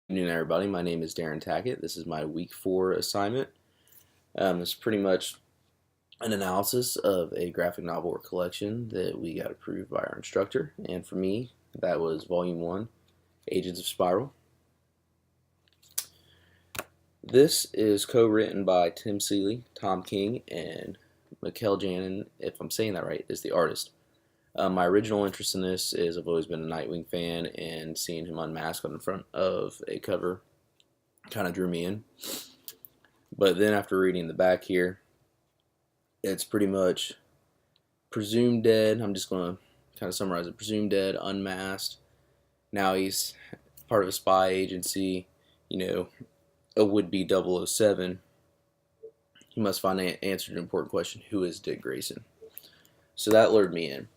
Good afternoon, everybody. My name is Darren Tackett. This is my week 4 assignment. It's pretty much an analysis of a graphic novel or collection that we got approved by our instructor. And for me, that was Volume 1, Agents of Spyral. This is co-written by Tim Seeley, Tom King, and Mikkel Janin, if I'm saying that right, is the artist. My original interest in this is I've always been a Nightwing fan, and seeing him unmasked on the front of a cover kind of drew me in. But then after reading the back here, it's pretty much presumed dead. I'm just going to kind of summarize it. Presumed dead, unmasked. Now he's part of a spy agency, a would-be 007. He must find an answer to an important question: who is Dick Grayson? So that lured me in.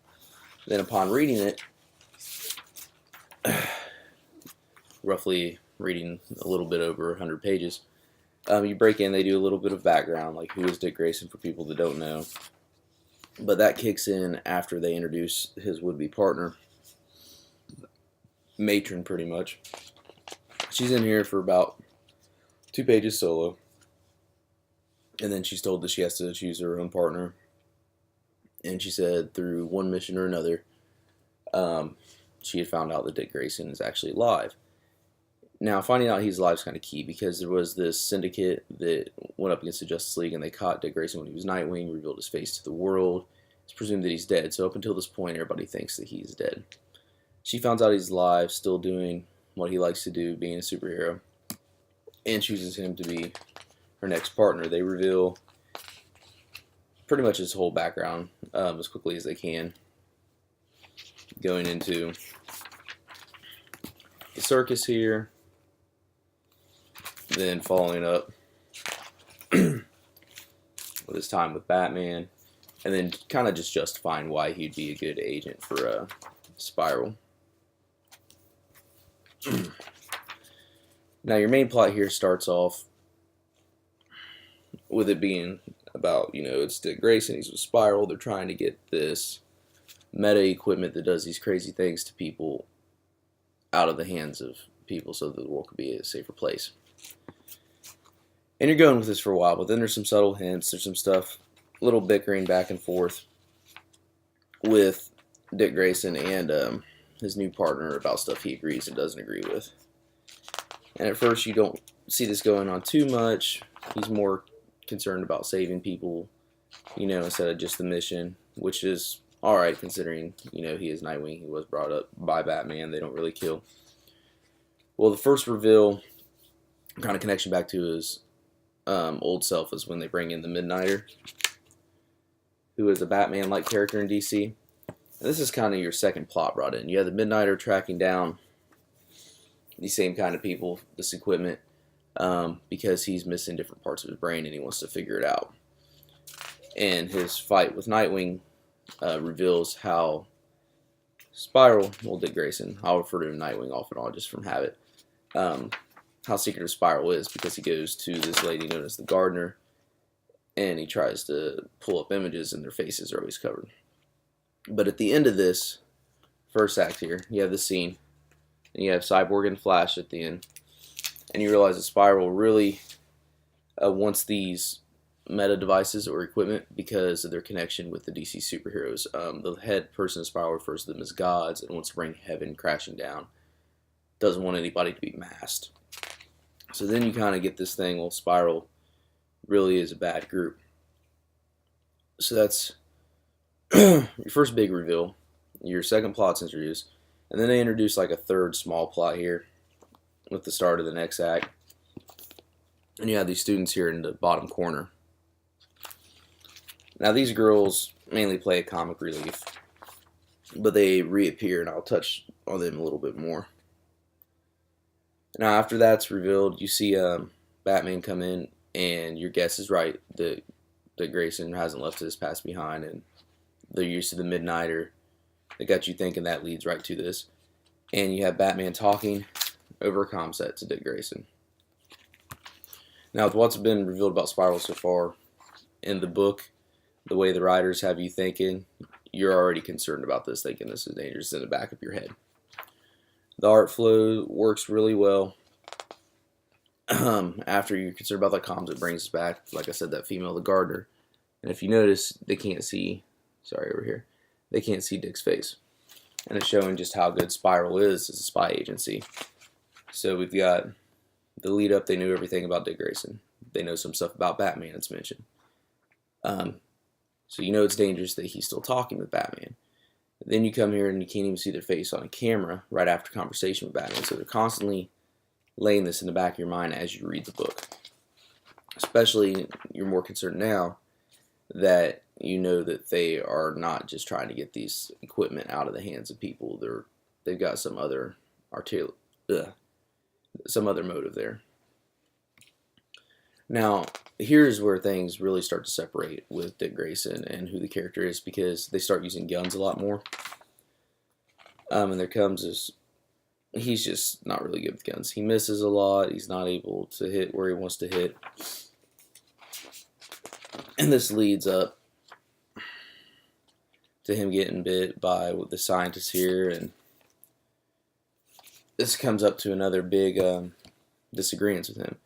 Then upon reading it, roughly reading a little bit over 100 pages, you break in, they do a little bit of background, like who is Dick Grayson for people that don't know. But that kicks in after they introduce his would-be partner, Matron, pretty much. She's in here for about 2 pages solo, and then she's told that she has to choose her own partner. And she said through one mission or another, she had found out that Dick Grayson is actually alive. Now, finding out he's alive is kind of key, because there was this syndicate that went up against the Justice League, and they caught Dick Grayson when he was Nightwing, revealed his face to the world. It's presumed that he's dead, so up until this point, everybody thinks that he's dead. She finds out he's alive, still doing what he likes to do, being a superhero, and chooses him to be her next partner. They reveal pretty much his whole background as quickly as they can, going into the circus here, then following up with his time with Batman, and then kind of just justifying why he'd be a good agent for Spyral. Now, your main plot here starts off with it being about, it's Dick Grayson, he's with Spyral, they're trying to get this meta equipment that does these crazy things to people out of the hands of people so that the world could be a safer place. And you're going with this for a while, but then there's some subtle hints, there's some stuff, little bickering back and forth with Dick Grayson and his new partner about stuff he agrees and doesn't agree with. And at first you don't see this going on too much. He's more concerned about saving people, instead of just the mission, which is alright considering, he is Nightwing. He was brought up by Batman. They don't really kill. Well, the first reveal, kind of connection back to his old self, is when they bring in the Midnighter, who is a Batman-like character in DC. And this is kind of your second plot brought in. You have the Midnighter tracking down these same kind of people, this equipment, because he's missing different parts of his brain and he wants to figure it out. And his fight with Nightwing reveals how Dick Grayson, I'll refer to him Nightwing off and on just from habit, how secretive Spyral is, because he goes to this lady known as the Gardener, and he tries to pull up images and their faces are always covered. But at the end of this first act here, you have this scene, and you have Cyborg and Flash at the end, and you realize that Spyral really wants these meta devices or equipment because of their connection with the DC superheroes. The head person of Spyral refers to them as gods and wants to bring heaven crashing down. Doesn't want anybody to be masked. So then you kind of get this thing, well, Spyral really is a bad group. So that's your first big reveal. Your second plot's introduced. And then they introduce like a third small plot here with the start of the next act. And you have these students here in the bottom corner. Now, these girls mainly play a comic relief, but they reappear, and I'll touch on them a little bit more. Now, after that's revealed, you see Batman come in, and your guess is right that Grayson hasn't left his past behind, and they're used to the Midnighter. They got you thinking that leads right to this. And you have Batman talking over a comm set to Dick Grayson. Now, with what's been revealed about Spyral so far in the book, the way the writers have you thinking, you're already concerned about this, thinking this is dangerous in the back of your head. The art flow works really well. After you're concerned about the comms, it brings us back, like I said, that female, the gardener. And if you notice, they can't see, sorry, over here, they can't see Dick's face. And it's showing just how good Spyral is as a spy agency. So we've got the lead up, they knew everything about Dick Grayson. They know some stuff about Batman, it's mentioned. So you know it's dangerous that he's still talking with Batman. Then you come here and you can't even see their face on a camera right after conversation with Batman. So they're constantly laying this in the back of your mind as you read the book. Especially, you're more concerned now that you know that they are not just trying to get these equipment out of the hands of people. They've got some other motive there. Now, here's where things really start to separate with Dick Grayson and who the character is, because they start using guns a lot more. And there comes this, he's just not really good with guns. He misses a lot. He's not able to hit where he wants to hit. And this leads up to him getting bit by the scientist here, and this comes up to another big disagreement with him.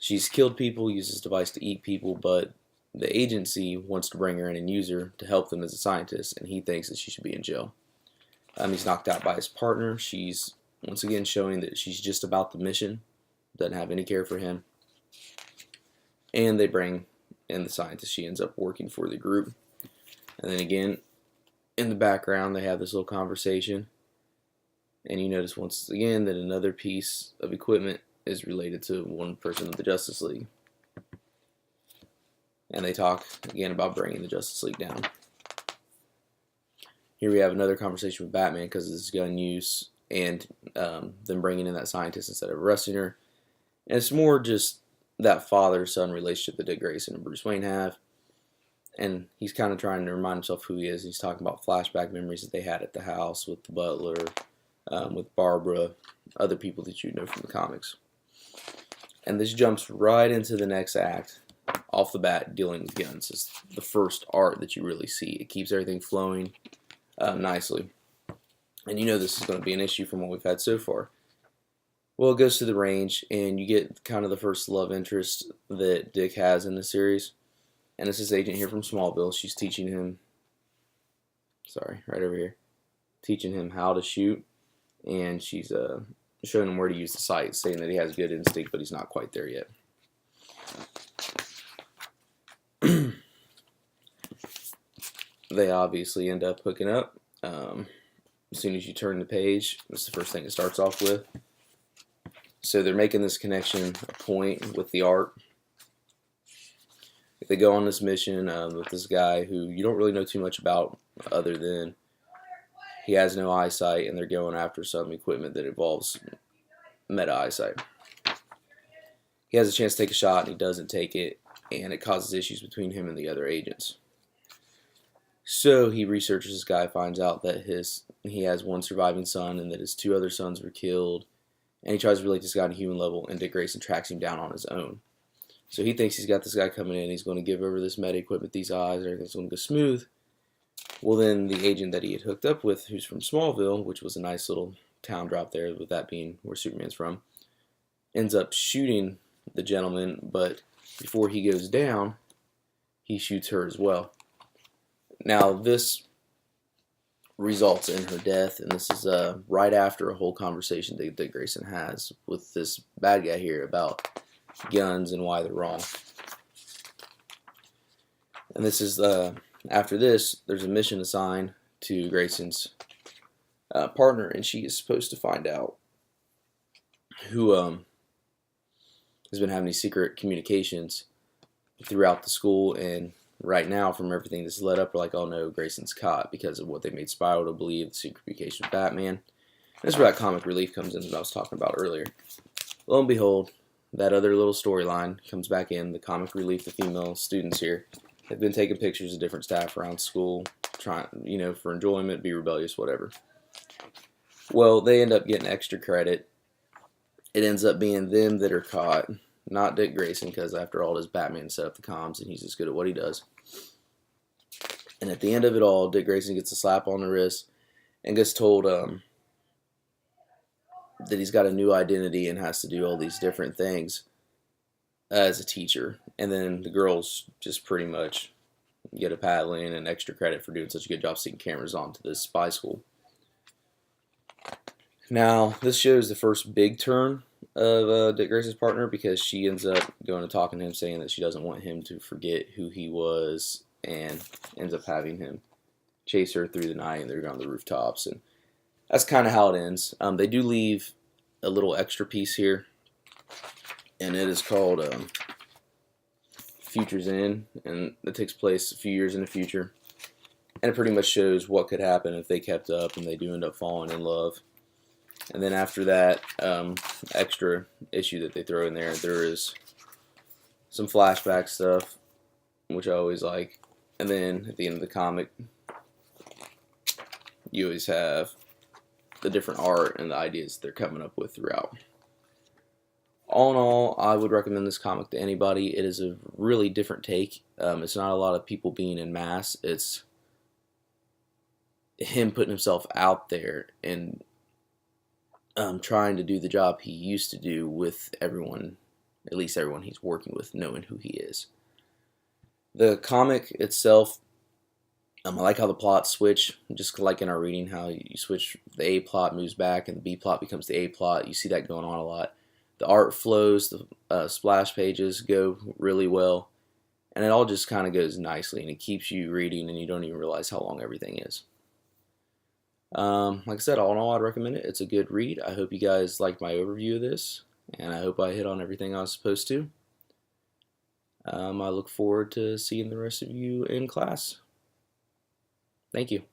She's killed people, uses this device to eat people, but the agency wants to bring her in and use her to help them as a scientist, and he thinks that she should be in jail. He's knocked out by his partner. She's once again showing that she's just about the mission, doesn't have any care for him. And they bring in the scientist. She ends up working for the group. And then again, in the background, they have this little conversation. And you notice once again that another piece of equipment is related to one person of the Justice League. And they talk again about bringing the Justice League down. Here we have another conversation with Batman because of this gun use and them bringing in that scientist instead of arresting her. And it's more just that father-son relationship that Dick Grayson and Bruce Wayne have. And he's kind of trying to remind himself who he is. He's talking about flashback memories that they had at the house with the butler, with Barbara, other people that you know from the comics. And this jumps right into the next act, off the bat, dealing with guns. It's the first art that you really see. It keeps everything flowing nicely. And you know this is going to be an issue from what we've had so far. Well, it goes to the range, and you get kind of the first love interest that Dick has in the series. And it's this agent here from Smallville. She's teaching him, sorry, right over here, teaching him how to shoot. And she's showing him where to use the sight, saying that he has good instinct, but he's not quite there yet. They obviously end up hooking up. As soon as you turn the page, that's the first thing it starts off with. So they're making this connection a point with the art. If they go on this mission with this guy who you don't really know too much about other than he has no eyesight, and they're going after some equipment that involves meta eyesight. He has a chance to take a shot, and he doesn't take it, and it causes issues between him and the other agents. So he researches this guy, finds out that he has one surviving son, and that his two other sons were killed, and he tries to relate this guy on a human level, and Dick Grayson tracks him down on his own. So he thinks he's got this guy coming in, he's going to give over this meta equipment, these eyes, everything's going to go smooth. Well, then the agent that he had hooked up with, who's from Smallville, which was a nice little town drop there, with that being where Superman's from, ends up shooting the gentleman, but before he goes down, he shoots her as well. Now, this results in her death, and this is right after a whole conversation that Dick Grayson has with this bad guy here about guns and why they're wrong. And this is after this, there's a mission assigned to Grayson's partner, and she is supposed to find out who has been having these secret communications throughout the school. And right now, from everything that's led up, we're like, oh no, Grayson's caught because of what they made Spyral to believe, the secret communication with Batman. And that's where that comic relief comes in that I was talking about earlier. Lo and behold, that other little storyline comes back in. The comic relief, the female students here, have been taking pictures of different staff around school, trying, for enjoyment, be rebellious, whatever. Well, they end up getting extra credit. It ends up being them that are caught, not Dick Grayson, because after all, it is Batman set up the comms, and he's just good at what he does. And at the end of it all, Dick Grayson gets a slap on the wrist and gets told that he's got a new identity and has to do all these different things as a teacher, and then the girls just pretty much get a paddling and extra credit for doing such a good job seeing cameras onto this spy school. Now, this shows the first big turn of Dick Grayson's partner, because she ends up going and talking to him, saying that she doesn't want him to forget who he was, and ends up having him chase her through the night, and they're on the rooftops, and that's kind of how it ends. They do leave a little extra piece here, and it is called Futures In, and it takes place a few years in the future, and it pretty much shows what could happen if they kept up and they do end up falling in love. And then after that extra issue that they throw in there, there is some flashback stuff, which I always like. And then at the end of the comic, you always have the different art and the ideas they're coming up with throughout. All in all, I would recommend this comic to anybody. It is a really different take. It's not a lot of people being in mass. It's him putting himself out there and trying to do the job he used to do with everyone, at least everyone he's working with, knowing who he is. The comic itself, I like how the plots switch, just like in our reading, how you switch, the A plot moves back and the B plot becomes the A plot. You see that going on a lot. The art flows, the splash pages go really well, and it all just kind of goes nicely, and it keeps you reading, and you don't even realize how long everything is. Like I said, all in all, I'd recommend it. It's a good read. I hope you guys liked my overview of this, and I hope I hit on everything I was supposed to. I look forward to seeing the rest of you in class. Thank you.